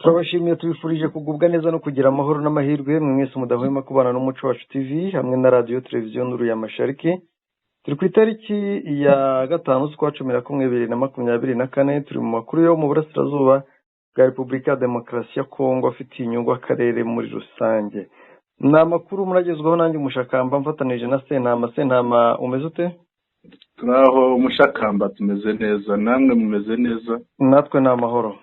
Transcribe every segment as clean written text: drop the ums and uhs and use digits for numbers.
turabashimiye tubifurije kugubwa neza no kugira amahoro n'amahirwe mwese mudahwema kubana n'umuco wacu TV hamwe na radio televiziyo Nuru ya Mashariki. Turi ku itariki ya 5 z'ukwa 11 2024 turi mu makuru yo mu burasirazuba bwa Repubulika ya Demokarasi ya Kongo afitiye inyungu akarere muri rusange. Ni amakuru muragezwaho nanjye Mushakamba mfatanije na Sentama umeze ute? Turaho Mushakamba tumeze neza, namwe mumeze neza? Natwe ni amahoro.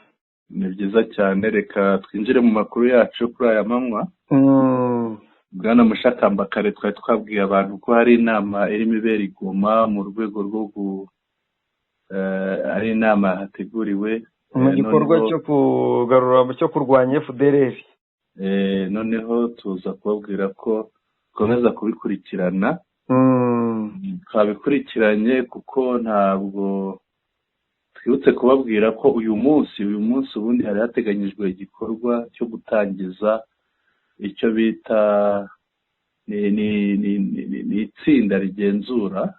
Ni byiza cyane, reka twinjire mu makuru yacu kuri aya manywa. Bwana Mushakamba, kare twari twabwiye abantu ko hari inama irimo ibera i Goma mu rwego rwo ari inama hateguriwe mu gikorwa cyo kugarura cyo kurwanya FDLR. Noneho tuza kubabwira ko dukomeza kubikurikirana. Twabikurikiranye kuko ntabwo twibutse kubabwira ko uyu munsi ubundi hari hateganyijwe igikorwa cyo gutangiza icyo bita ni itsinda rigenzura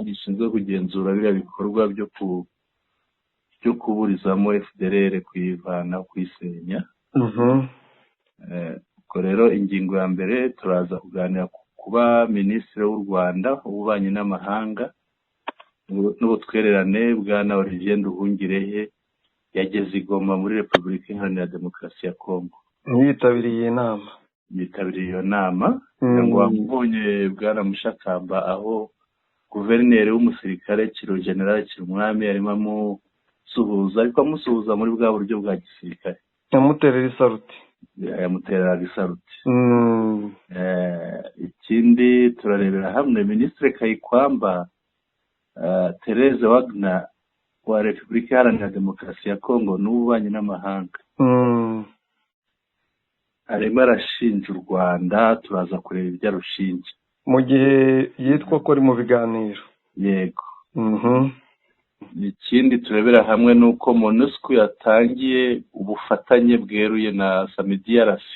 gishinzwe kugenzura biriya bikorwa byo kuburizamo FDLR kuyivana kuyisenya. Ubwo rero ingingo ya mbere turaza kuganira kuba Minisitiri w'u Rwanda w'ububanyi n'amahanga n'ubutwererane Bwana Olivier Nduhungirehe yageze i Goma muri Repubulika Iharanira Demokarasi ya Kongo. Yitabiriye inama. Yitabiriye iyo nama. Ngo wabonye Bwana Mushakamba aho guverineri w'umusirikare Kiro General Kirumwami arimo amusuhuza, ariko amusuhuza muri bwa buryo bwa gisirikare. Yamuterera isaruti. Yamuterera isaruti. Ikindi turarebera hamwe Minisitiri Kayikwamba Therese Wagner wa Repubulika Iharanira Demokarasi ya Kongo n'ububanyi n'amahanga. Arimo arashinja u Rwanda, turaza kureba ibyo arushinja mu gihe yitwa ko ari mu biganiro. Yego. Ikindi turebera hamwe nuko MONUSCO yatangiye ubufatanye bweruye na SAMIDRC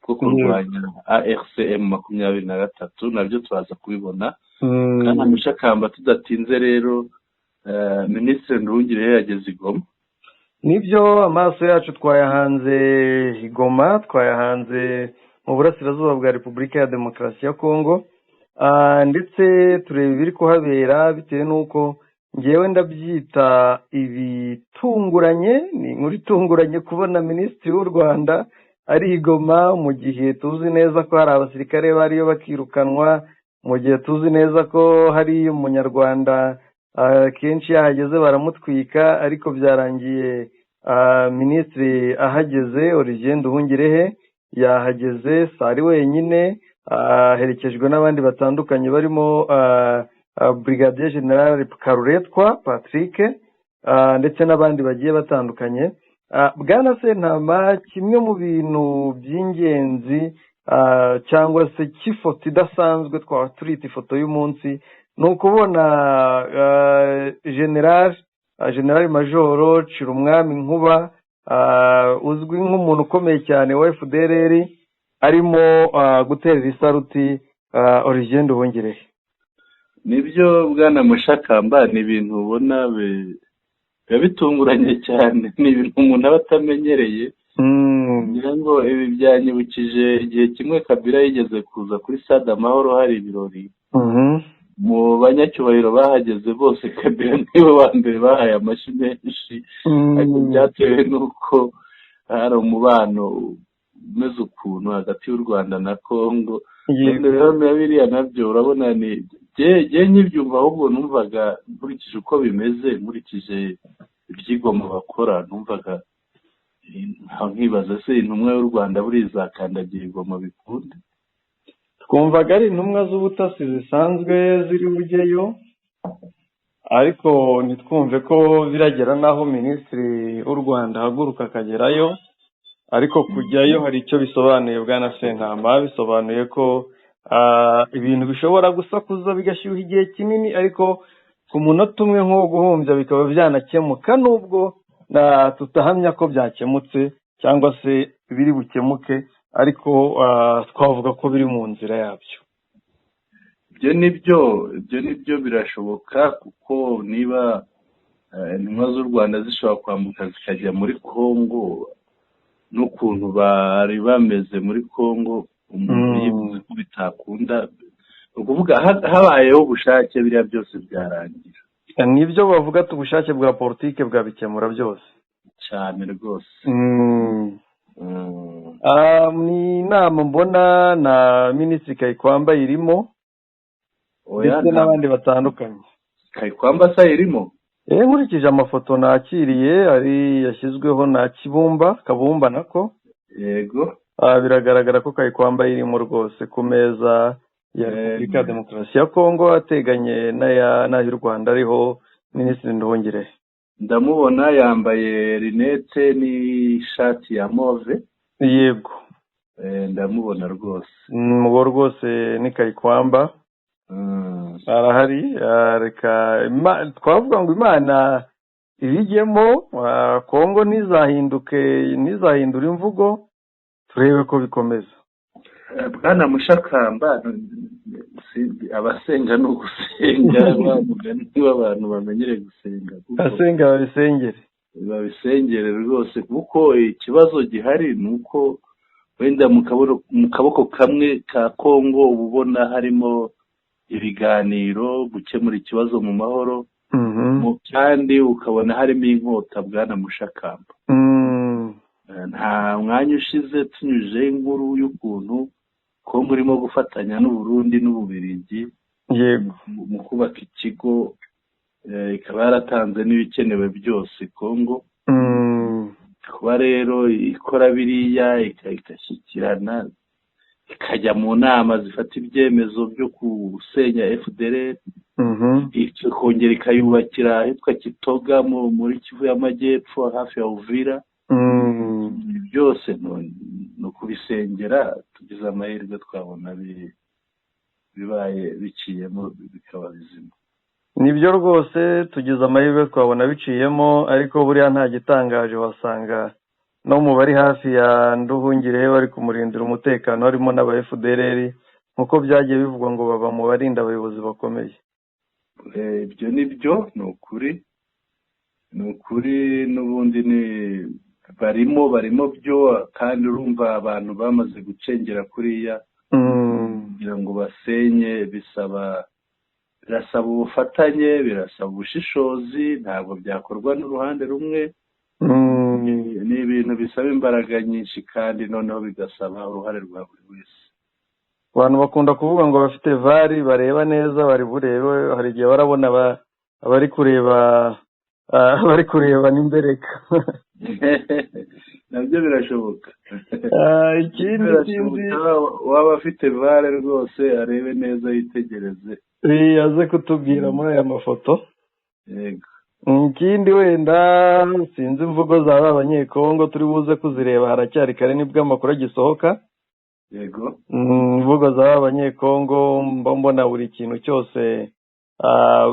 bwo kurwanya ARCM 23, nabyo turaza kubibona. Kandi Mushakamba tudatinze rero Minisitiri Nduhungirehe yageze i Goma. Nibyo amaso yacu twayahanze i Goma, twayahanze mu burasirazuba bwa Repubulika ya Demokarasi ya Kongo, ndetse tureba ibiri kuhabera bitewe nuko ngewe ndabyita ibitunguranye. Ni inkuru itunguranye kubona Minisitiri w'u Rwanda ari i Goma mu gihe tuzi neza ko hari abasirikare bariyo bakirukanwa, mu gihe tuzi neza ko hari umunyarwanda kenshi yahageze baramutwika, ariko byarangiye Minisitiri ahageze. Olivier Nduhungirehe yahageze sari wenyine, aherekejwe n'abandi batandukanye barimo Brigadier General Karuretwa Patrick, ndetse n'abandi bagiye batandukanye. Bwana Sentama, kimwe mu bintu by'ingenzi cyangwa se cy'ifoto idasanzwe twaba turita ifoto y'umunsi ni ukubona General Major Cirumwami Nkuba, uzwi nk'umuntu ukomeye cyane wa FDLR, arimo guterera isaruti Olivier Nduhungirehe. Nibyo Bwana Mushakamba, ni ibintu ubona biba bitunguranye cyane, ni ibintu umuntu aba atamenyereye. Ngira ngo ibi byanyibukije igihe kimwe Kabila yigeze kuza kuri Stade Amahoro hari ibirori. Mu banyacyubahiro bahageze bose Kabila niwe wa mbere bahaye amashyi menshi, ariko byatewe n'uko hari umubano umeze ukuntu hagati y'u Rwanda na Kongo. Rero biriya nabyo urabona ni jye nyibyumva, ahubwo numvaga nkurikije uko bimeze, nkurikije ibyigoma bakora, numvaga nkibaza se intumwa y'u Rwanda burizakandagira igoma bikunde. Twumvaga ari intumwa z'ubutasi zisanzwe ziri bujyeyo, ariko ntitwumve ko biragera naho Minisitiri w'u Rwanda ahaguruka akagerayo. Ariko kujyayo hari icyo bisobanuye Bwana Sentama, bisobanuye ko ibintu bishobora gusakuza bigashyuha igihe kinini, ariko ku munota umwe nko guhumbya bikaba byanakemuka, nubwo tutahamya ko byakemutse cyangwa se biri bukemuke, ariko twavuga ko biri mu nzira yabyo. Ibyo nibyo birashoboka, kuko niba intumwa z'u Rwanda zishobora kwambuka zikajya muri Kongo, n'ukuntu bari bameze muri Congo, umuntu yivuze ko bitakunda, ni ukuvuga habayeho ubushake biriya byose byarangira. nibyo bavuga ati ubushake bwa politike bwabikemura byose cyane rwose. ni inama mbona na Minisitiri Kayikwamba irimo ndetse n'abandi batandukanye. Kayikwamba se irimo? Nkurikije amafoto nakiriye ari yashyizweho na Kabumba nako. Yego. Biragaragara ko Kayikwamba irimo rwose ku meza ya Repubulika ya Demokarasi ya Kongo, ateganye n'ay'u Rwanda ariho Minisitiri Nduhungirehe. Ndamubona yambaye rinete n'ishati ya move. Yego. Ndamubona rwose. Mubo rwose ni Kayikwamba. Arahari. Reka twavuga ngo Imana ibijyemo, Kongo ntizahindura imvugo, turebe ko bikomeza. Bwana Mushakamba, abasenga no gusenga bamugani abantu bamenyere gusenga. Asenga babisengere rwose, kuko ikibazo gihari nuko wenda mu kaboko kamwe ka Kongo ubona harimo ibiganiro gukemura ikibazo mu mahoro, kandi ukabona harimo inkota. Bwana Mushakamba, nta mwanya ushize tunyuje inkuru y'ukuntu Kongo urimo gufatanya n'Uburundi n'Ububiligi mu kubaka ikigo, ikaba yaratanze n'ibikenewe byose Kongo. Kuba rero ikora biriya igashyikirana ikajya mu nama zifata ibyemezo byo gusenya FDLR, ikongera ikayubakira ahitwa Kitoga muri Kivu y'Amajyepfo hafi ya Uvira. Byose no kubisengera, tugize amahirwe twabona bibaye biciyemo bikaba bizima. Nibyo rwose, tugize amahirwe twabona biciyemo, ariko buriya nta gitangaje, wasanga no mu bari hafi ya Nduhungirehe bari kumurindira umutekano harimo n'aba FDLR, nkuko byagiye bivugwa ngo baba mu barinda abayobozi bakomeye. Ibyo nibyo, ni ukuri n'ubundi barimo byo, kandi urumva abantu bamaze gucengera kuriya kugira ngo basenye birasaba ubufatanye, birasaba ubushishozi, ntabwo byakorwa n'uruhande rumwe. Ni ibintu bisaba imbaraga nyinshi, kandi noneho bigasaba uruhare rwa buri wese. Abantu bakunda kuvuga ngo bafite vari bareba neza, bari burebe, hari igihe barabona abari kureba n'imbereka. Nabyo birashoboka. Ikindi waba afite vare rwose arebe neza, yitegereze, aze kutubwira muri aya mafoto. Yego. Ikindi wenda sinzi imvugo zaba abanyekongo turi buze kuzireba, haracyari kare nibwo amakuru agisohoka. Yego. Imvugo zaba abanyekongo mbona buri kintu cyose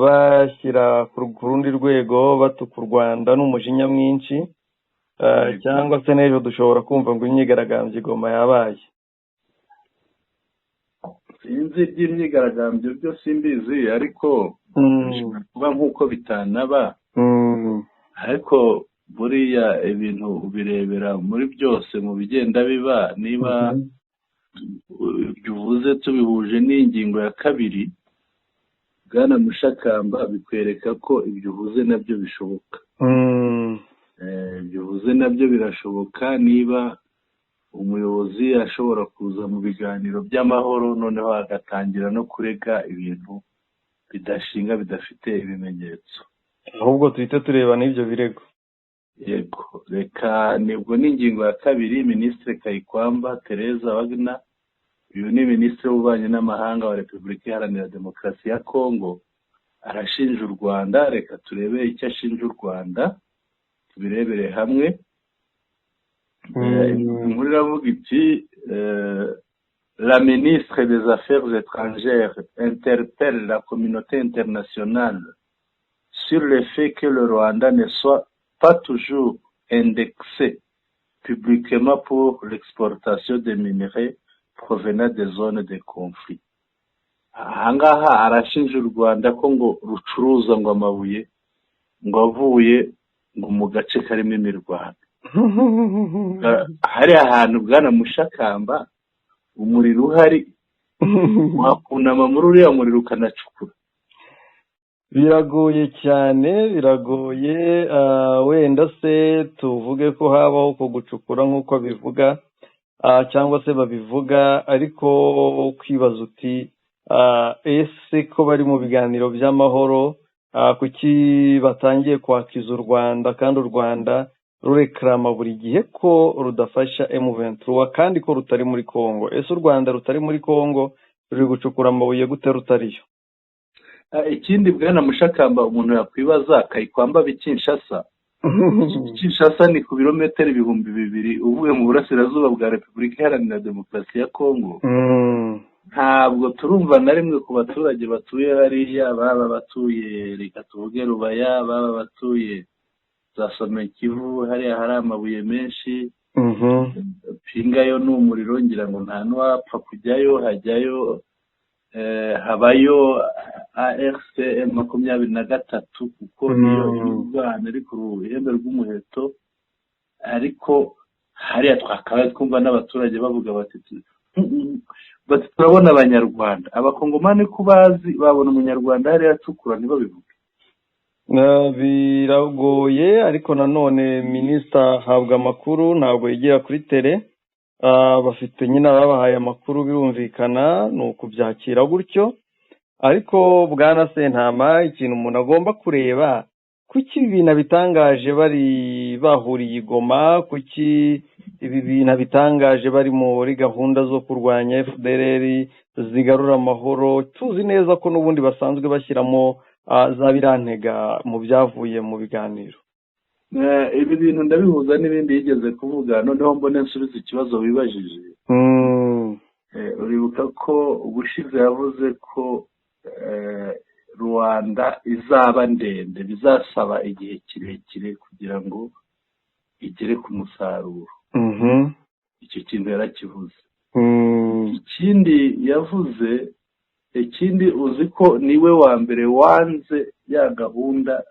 bashyira ku rundi rwego, batuka u Rwanda n'umujinya mwinshi, cyangwa se n'ejo dushobora kumva ngo imyigaragambyo i Goma yabaye. Sinzi iby'imyigaragambyo byo simbizi, ariko kuba nk'uko bitanaba, ariko buriya ibintu ubirebera muri byose mu bigenda biba. Niba ibyo uvuze tubihuje n'ingingo ya 2, Bwana Mushakamba, bikwereka ko ibyo uvuze nabyo bishoboka. Ibyo uvuze nabyo birashoboka, niba umuyobozi ashobora kuza mu biganiro by'amahoro, noneho agatangira no kurega ibintu bidashinga, bidafite ibimenyetso, ahubwo tuhite tureba n'ibyo birego. Yego. Reka nibwo n'ingingo ya 2, Minisitiri Kayikwamba Tereza Wagner, uyu ni Minisitiri w'Ububanyi n'Amahanga wa Repubulika Iharanira Demokarasi ya Kongo, arashinja u Rwanda. Reka turebe icyo ashinja u Rwanda, tubirebere hamwe. Inkuru iravuga iti, la ministre des Affaires étrangères interpelle la communauté internationale sur le fait que le Rwanda ne soit pas toujours indexé publiquement pour l'exportation des minerais provenant des zones de conflit. Ahangaha arashinja u Rwanda ko ngo rucuruza ngo amabuye ngo avuye ngo mu gace karimo imirwano. hari ahantu bwana Mushakamba umuriro uhari wakunama muri uriya muriro ukanacukura. Biragoye cyane, biragoye. Wenda se tuvuge ko habaho ko gucukura nk'uko bivuga, cyangwa se babivuga, ariko kwibaza uti ese ko bari mu biganiro by'amahoro, kuki batangiye kwakiza u Rwanda kandi u Rwanda rurekarama buri gihe ko rudafasha M23 kandi ko rutari muri Kongo? Ese u Rwanda rutari muri Kongo ruri gucukura amabuye gute rutariyo? Ikindi bwana Mushakamba umuntu yakwibaza, Kayikwamba b'Kinshasa, Kinshasa ni ku birometero 2000 uvuye mu burasirazuba bwa Repubulika Iharanira Demokarasi ya Kongo. Ntabwo turumva na rimwe ku baturage batuye hariya, baba batuye reka tuvuge Rubaya, baba batuye za Somekivu, hariya hari amabuye menshi. Pingayo ni umuriro, ngira ngo nta n'uwapfa kujyayo, hajyayo habayo ARCM 23 kuko niyo y'Urwanda ari ku ruhembe rw'umuheto. Ariko hariya twakabaye twumva n'abaturage bavuga bati turabona abanyarwanda, abakongomani ko bazi babona umunyarwanda hariya acukura ntibabivuge. Biragoye, ariko nanone minisita ahabwa amakuru, ntabwo yigira kuri tele. Bafite nyine ababahaye amakuru, birumvikana ni ukubyakira gutyo. Ariko bwana Sentama, ikintu umuntu agomba kureba, kuki ibi bintu bitangaje bari bahuriye i Goma, kuki ibi bintu bitangaje bari muri gahunda zo kurwanya FDLR zigarura amahoro, tuzi neza ko n'ubundi basanzwe bashyiramo za birantega mu byavuye mu biganiro. Ibi bintu ndabihuza n'ibindi yigeze kuvuga, noneho mbone nsubiza ikibazo wibajije. Uribuka ko ubushize yavuze ko Rwanda izaba ndende, bizasaba igihe kirekire kugira ngo igere ku musaruro. Icyo kintu yarakivuze. Ikindi yavuze, ikindi uzi ko niwe wa mbere wanze ya gahunda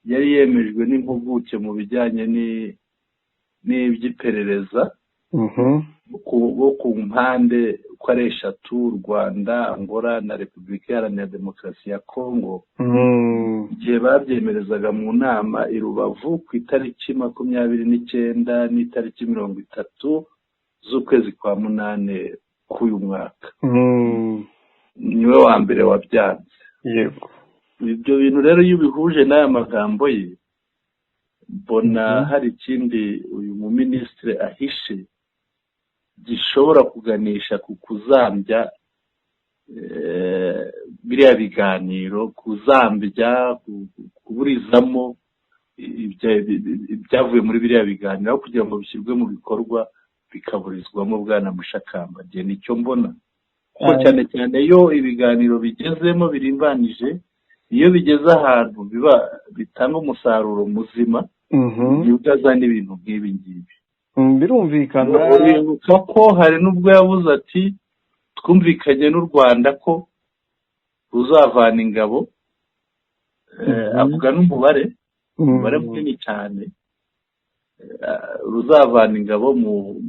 yari yemejwe n'impuguke mu bijyanye n'iby'iperereza bo ku mpande uko ari 3, Rwanda, Angola na Repubulika Iharanira Demokarasi ya Kongo. Igihe babyemerezaga mu nama i Rubavu ku itariki 29 n'itariki 30 z'ukwezi kwa munane k'uyu mwaka. Niwe wa mbere wabyanze. Yego. Ibyo bintu rero iyo ubihuje n'aya magambo ye, mbona hari ikindi uyu muminisitiri ahishe gishobora kuganisha ku kuzambya biriya biganiro, kuzambya, kuburizamo ibyavuye muri biriya biganiro, aho kugira ngo bishyirwe mu bikorwa bikaburizwamo. Bwana Mushakamba, njye nicyo mbona, kuko cyane cyane iyo ibiganiro bigezemo birimbanije, iyo bigeze ahantu bitanga umusaruro muzima, nibwo azana ibintu nk'ibi ngibi. Birumvikana. Uribuka ko hari n'ubwo yavuze ati twumvikanye n'u Rwanda ko ruzavana ingabo, avuga n'umubare munini cyane, ruzavana ingabo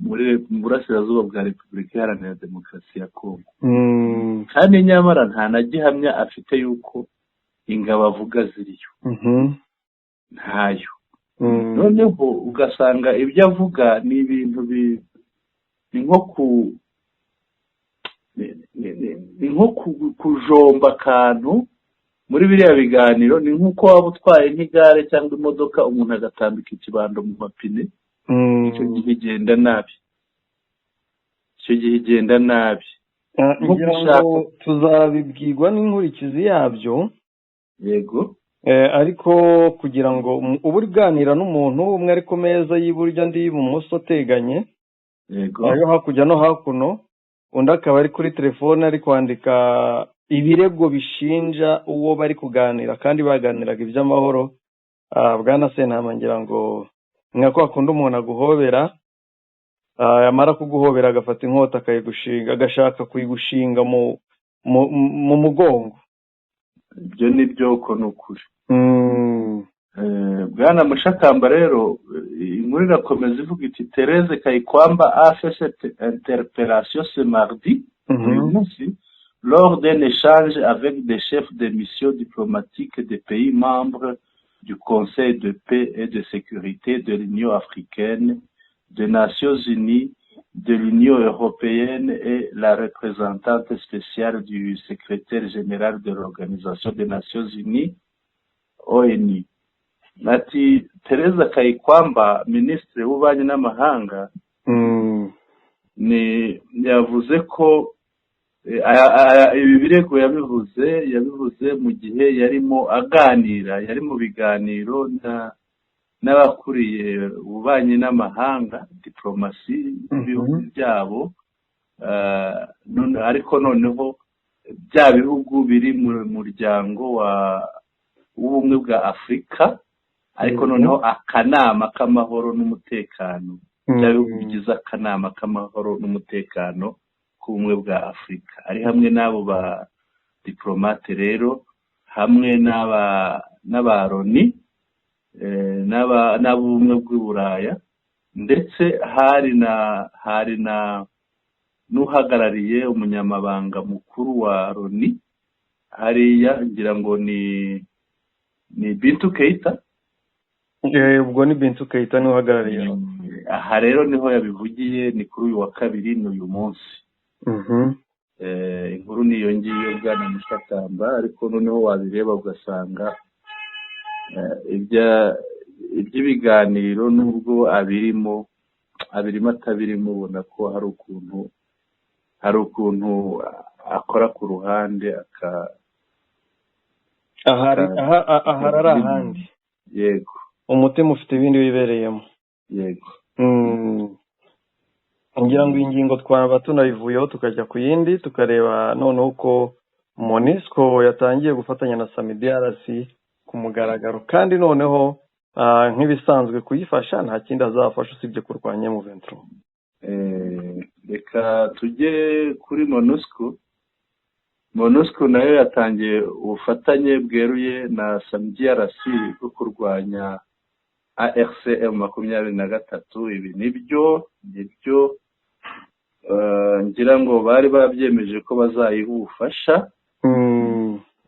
muri burasirazuba bwa Repubulika Iharanira Demokarasi ya Kongo. Kandi nyamara nta na gihamya afite yuko ingabo avuga ziriyo. Ntayo. Noneho ugasanga ibyo avuga ni ibintu ni nko kujomba akantu muri biriya biganiro. Ni nk'uko waba utwaye nk'igare cyangwa imodoka, umuntu agatambika ikibando mu mapine. Icyo gihe igenda nabi. Ngira ngo tuzabibwirwa n'inkurikizi yabyo. Yego. Ariko kugira ngo uba uganira n'umuntu umwe ari ku meza y'iburyo andi y'ibumoso ateganye, ayo hakurya no hakuno, undi akaba ari kuri telefone ari kwandika ibirego bishinja uwo bari kuganira kandi baganiraga iby'amahoro. Bwana Sentama, ngira ngo nka kwa kundi umuntu aguhobera, yamara kuguhobera agafata inkota akayigushinga, agashaka kuyigushinga mu mugongo. Ibyo ni byo, uko ni ukuri. Bwana Mushakamba rero inkuru irakomeza ivuga iti Thérèse Kayikwamba a fait cette interpellation ce mardi lors d'un échange avec des chefs de mission diplomatiques des pays membres du Conseil de paix et de sécurité de l'Union africaine, des Nations unies, de l'Union européenne et la représentante spéciale du secrétaire général de l'Organisation des Nations unies, ONU. Ati Thérèse Kayikwamba, minisitiri w'ububanyi n'amahanga, yavuze ko ibi birego yabivuze mu gihe yarimo aganira, yari mu biganiro n'abakuriye ububanyi n'amahanga, diplomasi y'ibihugu byabo, ariko noneho bya bihugu biri mu muryango w'ubumwe bwa Afurika, ariko noneho akanama k'amahoro n'umutekano, bya bihugu bigize akanama k'amahoro n'umutekano k'ubumwe bwa Afurika, ari hamwe n'abo ba diplomate rero, hamwe n'aba Loni, n'ab'ubumwe bw'i Buraya, ndetse hari na n'uhagarariye umunyamabanga mukuru wa Loni hariya, ngira ngo ni Bintou Keita. Ubwo ni Bintou Keita niwe uhagarariye. Aha rero niho yabivugiye, ni kuri uyu wa kabiri n'uyu munsi. Inkuru niyo ngiyo Bwana Mushakamba, ariko noneho wabireba ugasanga iby'ibiganiro nubwo abirimo atabirimo, ubona ko hari ukuntu akora ku ruhande ahari ahandi. Yego, umutima ufite ibindi wibereyemo. Yego. ngira ngo iyi ngingo twaba tunayivuyeho tukajya ku yindi tukareba noneho uko MONUSCO yatangiye gufatanya na SAMIDRC ku mugaragaro, kandi noneho nk'ibisanzwe kuyifasha nta kindi azafasha usibye kurwanya M23. Reka tujye kuri MONUSCO nayo yatangiye ubufatanye bweruye na SAMIDRC bwo kurwanya ARCM 23. Ibi nibyo ngira ngo bari babyemeje ko bazayiha ubufasha.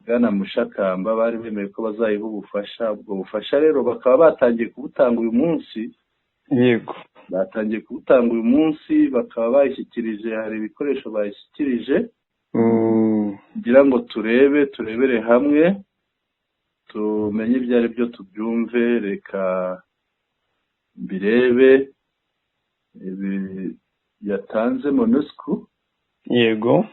Bwana Mushakamba bari bemeye ko bazayiha ubufasha. Ubwo bufasha rero bakaba batangiye kubutanga uyu munsi. Yego, batangiye kubutanga uyu munsi, bakaba bayishyikirije, hari ibikoresho bayishyikirije. Ngira ngo turebere hamwe tumenye ibyo ari byo, tubyumve. Reka mbirebe ibi yatanze MONUSCO. Yego,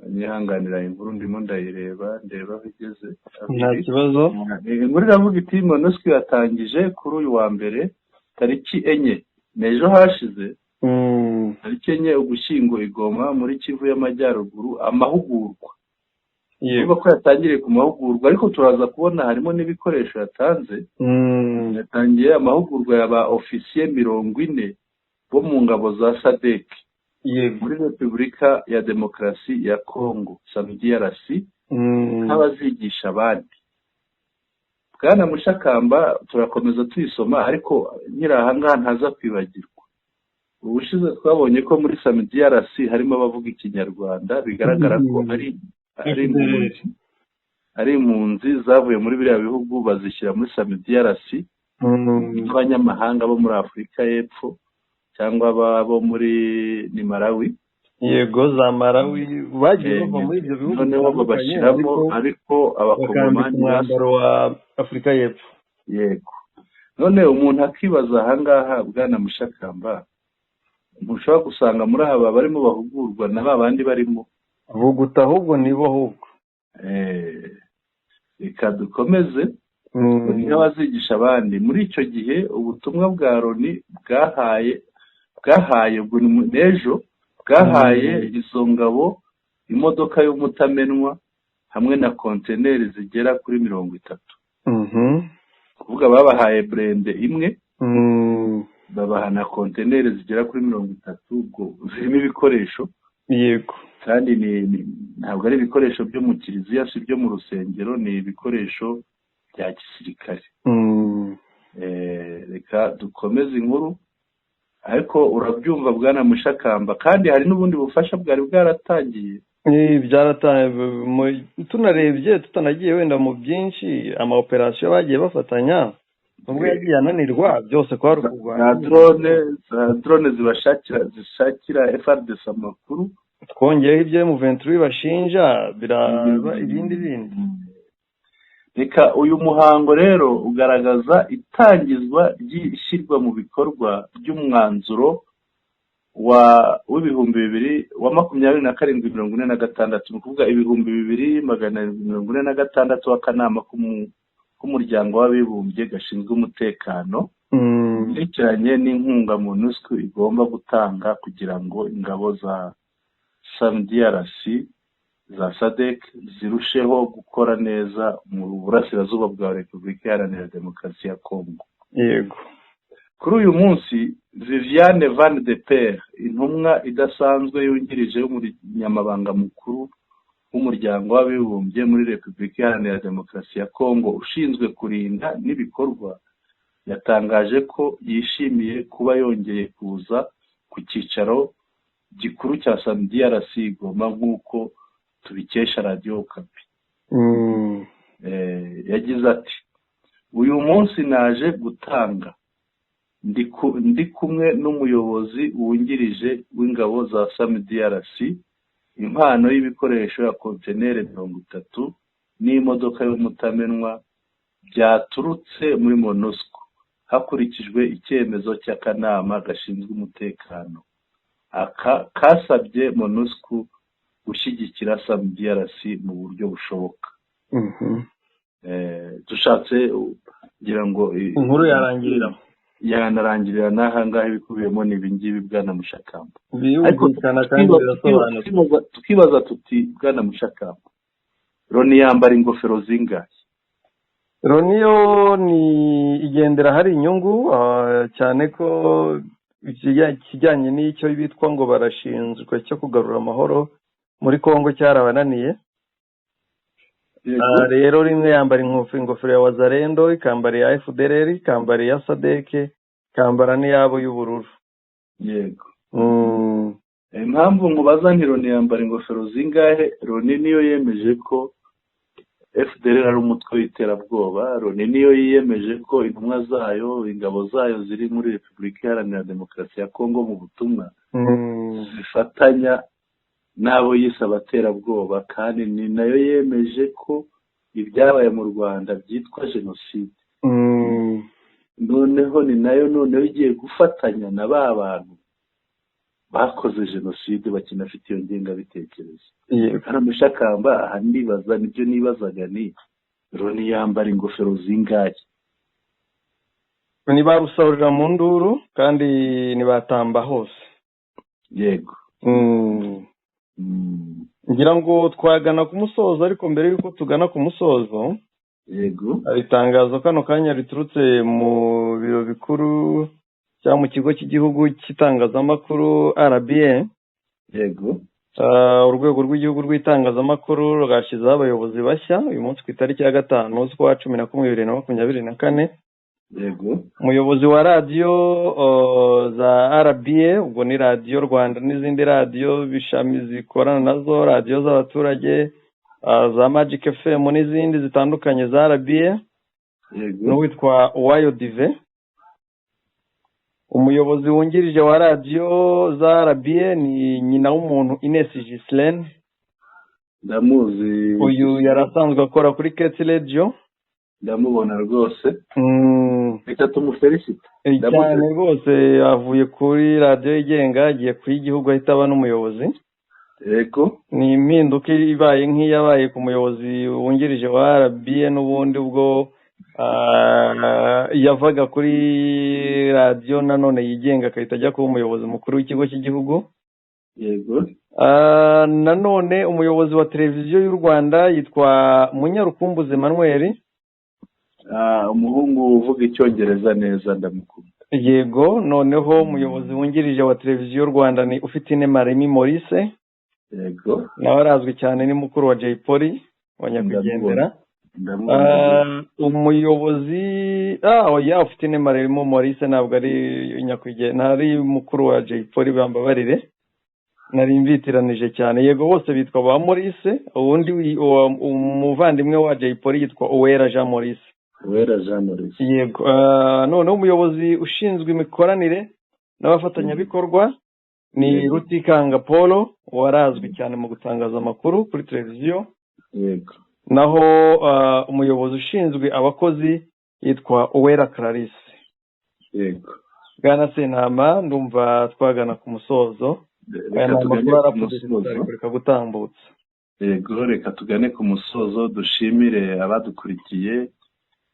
nihanganira inkuru ndimo ndayireba aho igeze. nta kibazo. Inkuru iravuga iti MONUSCO yatangije kuri uyu wa mbere tariki 4 n'ejo hashize, tariki 4 Ugushyingo i Goma muri Kivu y'Amajyaruguru amahugurwa. Yego ko yatangiriye ku mahugurwa, ariko turaza kubona harimo n'ibikoresho yatanze. Yatangiye amahugurwa y'aba ofisiye 40 bo mu ngabo za SADC muri Repubulika ya Demokarasi ya Kongo, SAMIDRC, nk'abazigisha abandi. Bwana Mushakamba turakomeza tuyisoma, ariko nyiri ahangaha ntaza kwibagirwa, ubushize twabonye ko muri SAMIDRC harimo abavuga Ikinyarwanda, bigaragara ko ari impunzi zavuye muri biriya bihugu bazishyira muri SAMIDRC nk'abanyamahanga bo muri Afurika y'Epfo cyangwa abo muri Malawi. Yego, za Malawi bagiye bava muri ibyo bihugu, noneho babashyiramo, ariko abakongomani umwambaro wa Afurika y'Epfo. Yego, none umuntu akibaza ahangaha Bwana Mushakamba, ntushobora gusanga muri aba barimo bahugurwa na ba bandi barimo vuguta, ahubwo nibo ahubwo. Reka dukomeze nk'abazigisha abandi. Muri icyo gihe ubutumwa bwa Loni bwahaye n'ejo bwahaye izo ngabo imodoka y'umutamenwa hamwe na konteneri zigera kuri 30. kuvuga babahaye brende imwe, babaha na konteneri zigera kuri 30, ubwo zirimo ibikoresho yego kandi ntabwo ari ibikoresho byo mu kiliziya, si byo mu rusengero, ni ibikoresho bya gisirikare. Reka dukomeze inkuru, ariko urabyumva Bwana Mushakamba, kandi hari n'ubundi bufasha bwari bwaratangiye. Byaratangiye, tunarebye tutanagiye wenda mu byinshi, ama operation bagiye bafatanya, ubwo yagiye ananirwa byose kwa rukugwa drone zishakira FARDC amakuru, twongeyeho ibyo mu 23 bashinja biraba ibindi bindi. Reka uyu muhango rero ugaragaza itangizwa ry'ishyirwa mu bikorwa by'umwanzuro w'ibihumbi 2027 ni ukuvuga 2746 w'akanama k'umuryango w'abibumbye gashinzwe umutekano, yerekeranye n'inkunga MONUSCO igomba gutanga kugira ngo ingabo za SAMDRC za SADC zirusheho gukora neza mu burasirazuba bwa Repubulika Iharanira Demokarasi ya Kongo. Yego. Kuri uyu munsi Viviane Van de Per, intumwa idasanzwe yungirije y'umunyamabanga mukuru w'umuryango w'abibumbye muri Repubulika Iharanira Demokarasi ya Kongo ushinzwe kurinda n'ibikorwa, yatangaje ko yishimiye kuba yongeye kuza ku cyicaro gikuru cya SAMDRC Goma nk'uko tubikesha Radio Okapi. Yagize ati, uyu munsi naje gutanga ndi kumwe n'umuyobozi wungirije w'ingabo za SAMDRC impano y'ibikoresho ya kontenere 30 n'imodoka y'umutamenwa byaturutse muri MONUSCO hakurikijwe icyemezo cy'akanama gashinzwe umutekano. Kasabye MONUSCO gushyigikira SAMDRC mu buryo bushoboka. Dushatse kugira ngo inkuru yanarangirira n'ahangaha ibikubiyemo n'ibingibi Bwana Mushakamba. Ariko tukibaza tuti Bwana Mushakamba, Loni yambara ingofero zingahe? Loni yo ni igendera hari inyungu cyane ko ikijyanye n'icyo bitwa ngo barashinzwe cyo kugarura amahoro muri Kongo cyarabananiye. Rero rimwe yambara ingofero ya Wazalendo, ikambara ya FDLR, ikambara ya SADC, ikambara n'iyabo y'ubururu. Yego. Impamvu nkubaza nti Loni yambara ingofero zingahe? Loni niyo yemeje ko FDLR ari umutwe w'iterabwoba. Loni niyo yiyemeje ko intumwa zayo, ingabo zayo ziri muri Repubulika Iharanira Demokarasi ya Kongo mu butumwa zifatanya n'abo yise abaterabwoba, kandi ni nayo yemeje ko ibyabaye mu Rwanda byitwa jenoside. Noneho ni nayo igiye gufatanya na ba bantu bakoze jenoside bakinafite iyo ngengabitekerezo. Hano Mushakamba, aha ndibaza nibyo nibazaga, ni Loni yambara ingofero zingahe? Ni barusahurira mu nduru kandi nibatamba hose. Yego. Ngira ngo twagana ku musozo, ariko mbere yuko tugana ku musozo, yego, itangazo kano kanya riturutse mu biro bikuru cyangwa mu kigo cy'igihugu cy'itangazamakuru RBA. Yego. Urwego rw'igihugu rw'itangazamakuru rwashyizeho abayobozi bashya uyu munsi ku itariki ya 5 z'ukwa 10 2024. Yego. Umuyobozi wa radio za RBA, ubwo ni Radio Rwanda n'izindi radio bishami zikorana nazo, radio z'abaturage za Magic FM n'izindi zitandukanye za RBA. Yego. N'uwitwa Uwayo Dive. Umuyobozi wungirije wa radio za RBA ni nyina w'umuntu Ines Gislaine. Ndamuzi. Uyu yarasanzwe akora kuri Keti Radio. Ndamubona rwose. Reka tumufelicite. Cyane rwose, avuye kuri radio yigenga agiye kuri igihugu ahita aba n'umuyobozi. Yego. Ni impinduka ibaye nk'iyabaye ku muyobozi wungirije wa RBA n'ubundi ubwo yavaga kuri radio nanone yigenga akahita ajya kuba umuyobozi mukuru w'ikigo cy'igihugu. Yego. Nanone umuyobozi wa televiziyo y'u Rwanda yitwa Munyarukumbuzi Emmanuel. Umuhungu uvuga icyongereza neza ndamukunda. Yego. Noneho umuyobozi wungirije wa televiziyo y'u Rwanda ni Ufitine Maremi Maurice. yego nawe arazwi cyane, ni mukuru wa Jay Polly wa nyakwigendera. Umuyobozi oya ufite inema ririmo Maurice, ntabwo ari nyakwigendera, ari mukuru wa Jay Polly, bambabarire nari mvitiranije cyane. Yego bose bitwa ba Maurice, ubundi umuvandimwe wa Jay Polly yitwa Uwera Jean Maurice. Uwera Jean Maurice, yego. Noneho umuyobozi ushinzwe imikoranire n'abafatanyabikorwa ni Rutikanga Paul, warazwi cyane mu gutangaza amakuru kuri televiziyo. yego. Naho umuyobozi ushinzwe abakozi yitwa Uwera Clarisse. yego. Bwana Sentama, ndumva twagana ku musozo. Reka tugane ku musozo. Reka gutambutsa. Yego, reka tugane ku musozo. Dushimire abadukurikiye,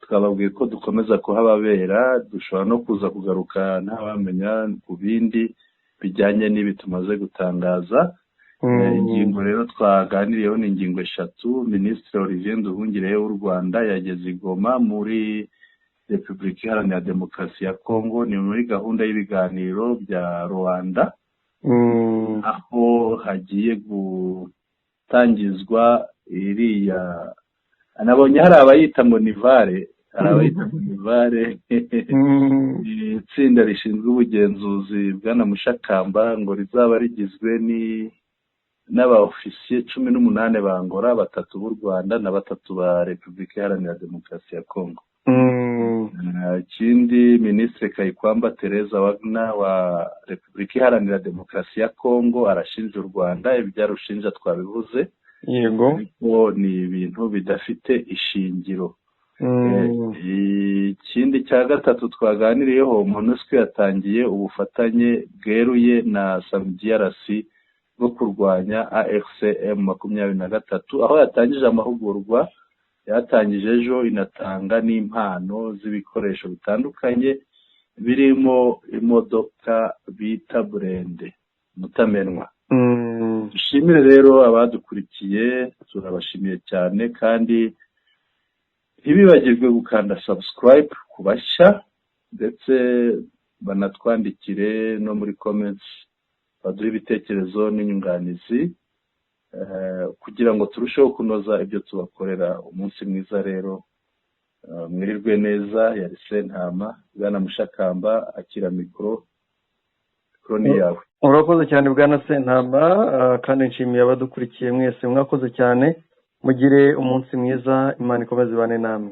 twababwiye ko dukomeza kuhababera, dushobora no kuza kugaruka ntabamenya ku bindi bijyanye n'ibi tumaze gutangaza. Ingingo rero twaganiriyeho ni ingingo 3. Minisitiri Olivier Nduhungirehe w'u Rwanda yageze i Goma muri Repubulika Iharanira Demokarasi ya Kongo, ni muri gahunda y'ibiganiro bya Rwanda, aho hagiye gutangizwa iriya, nabonye hari abayita ngo nivare, itsinda rishinzwe ubugenzuzi Bwana Mushakamba, ngo rizaba rigizwe n'aba ofisiye 18 ba Angola, 3 b'u Rwanda na 3 ba Repubulika Iharanira Demokarasi ya Kongo. Ikindi, Minisitiri Kayikwamba Teresa Wagner wa Repubulika Iharanira Demokarasi ya Kongo arashinja u Rwanda, ibyarushinja twabivuze. Yego. Ariko ni ibintu bidafite ishingiro. Ikindi cya 3 twaganiriyeho, MONUSCO yatangiye ubufatanye bweruye na SAMIDRC bwo kurwanya AFCM 23, aho yatangije amahugurwa, yatangije ejo, inatanga n'impano z'ibikoresho bitandukanye birimo imodoka bita burende mutamenwa. Dushimire rero abadukurikiye, turabashimiye cyane, kandi ntibibagirwe gukanda subscribe ku bashya, ndetse banatwandikire no muri comments baduhe ibitekerezo n'inyunganizi, kugira ngo turusheho kunoza ibyo tubakorera. Umunsi mwiza rero, mwirirwe neza. Yari Sentama. Bwana Mushakamba, akira mikoro ni yawe. Urakoze cyane Bwana Sentama, kandi nshimiye abadukurikiye mwese, mwakoze cyane. Mugire umunsi mwiza, Imana ikomeze ibane namwe.